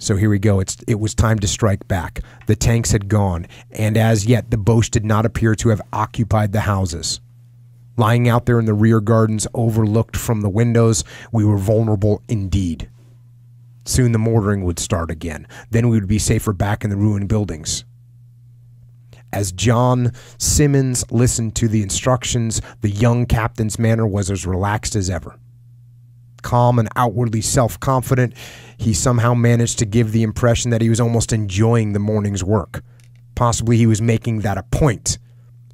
So here we go. It was time to strike back. The tanks had gone, and as yet the Boche did not appear to have occupied the houses. Lying out there in the rear gardens overlooked from the windows, we were vulnerable indeed. Soon the mortaring would start again. Then we would be safer back in the ruined buildings. As John Simmons listened to the instructions, the young captain's manner was as relaxed as ever. Calm and outwardly self-confident, he somehow managed to give the impression that he was almost enjoying the morning's work. Possibly he was making that a point,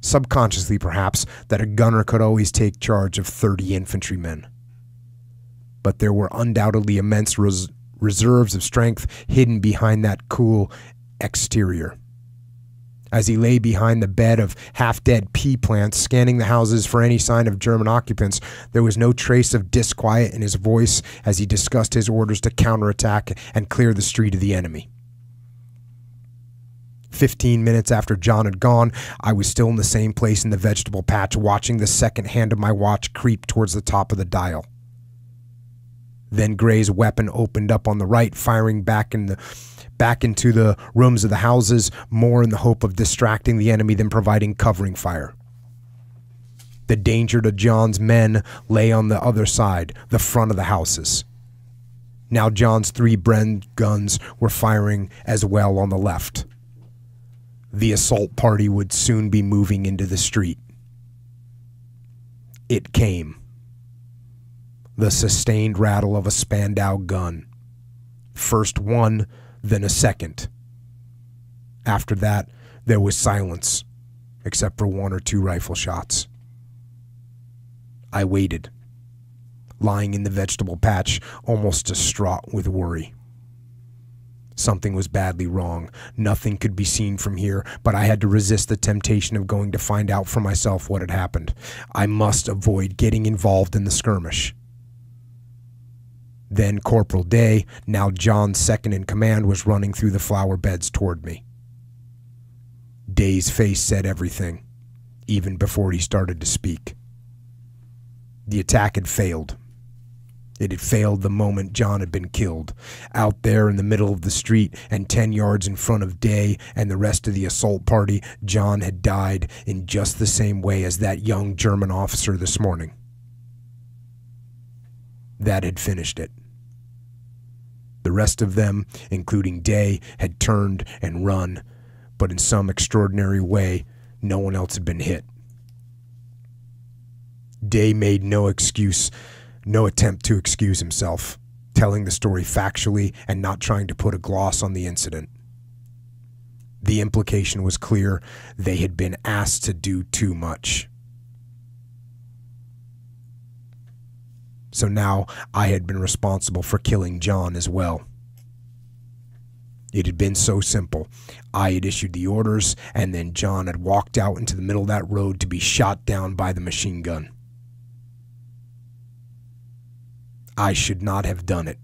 subconsciously perhaps, that a gunner could always take charge of 30 infantrymen. But there were undoubtedly immense reserves of strength hidden behind that cool exterior. As he lay behind the bed of half-dead pea plants, scanning the houses for any sign of German occupants, there was no trace of disquiet in his voice as he discussed his orders to counterattack and clear the street of the enemy. 15 minutes after John had gone, I was still in the same place in the vegetable patch, watching the second hand of my watch creep towards the top of the dial. Then Gray's weapon opened up on the right, firing back into the rooms of the houses, more in the hope of distracting the enemy than providing covering fire. The danger to John's men lay on the other side, the front of the houses. Now John's 3 Bren guns were firing as well on the left. The assault party would soon be moving into the street. It came. The sustained rattle of a Spandau gun. First one, then a second. After that, there was silence, except for 1 or 2 rifle shots. I waited, lying in the vegetable patch, almost distraught with worry. Something was badly wrong. Nothing could be seen from here, but I had to resist the temptation of going to find out for myself what had happened. I must avoid getting involved in the skirmish. Then Corporal Day, now John's second in command, was running through the flower beds toward me. Day's face said everything, even before he started to speak. The attack had failed. It had failed the moment John had been killed. Out there in the middle of the street and 10 yards in front of Day and the rest of the assault party, John had died in just the same way as that young German officer this morning. That had finished it. The rest of them, including Day, had turned and run, but in some extraordinary way, no one else had been hit. Day made no attempt to excuse himself, telling the story factually and not trying to put a gloss on the incident. The implication was clear: they had been asked to do too much. So now I had been responsible for killing John as well. It had been so simple. I had issued the orders, and then John had walked out into the middle of that road to be shot down by the machine gun. I should not have done it.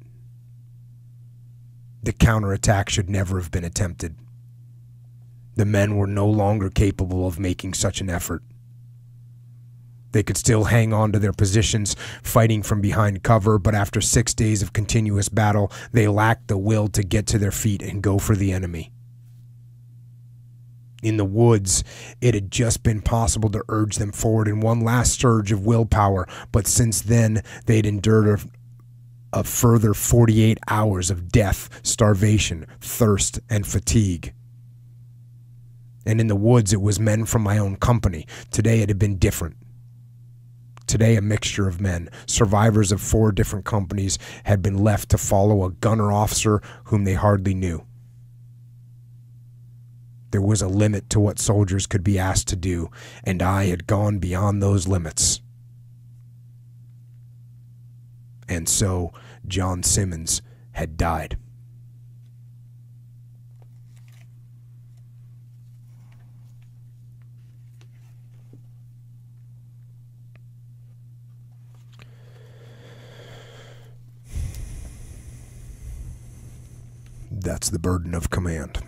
The counterattack should never have been attempted. The men were no longer capable of making such an effort. They could still hang on to their positions, fighting from behind cover, but after 6 days of continuous battle, they lacked the will to get to their feet and go for the enemy. In the woods, it had just been possible to urge them forward in one last surge of willpower, but since then, they'd endured a further 48 hours of death, starvation, thirst, and fatigue. And in the woods, it was men from my own company. Today, it had been different. Today, a mixture of men, survivors of 4 different companies, had been left to follow a gunner officer whom they hardly knew. There was a limit to what soldiers could be asked to do, and I had gone beyond those limits. And so, John Simmons had died. That's the burden of command.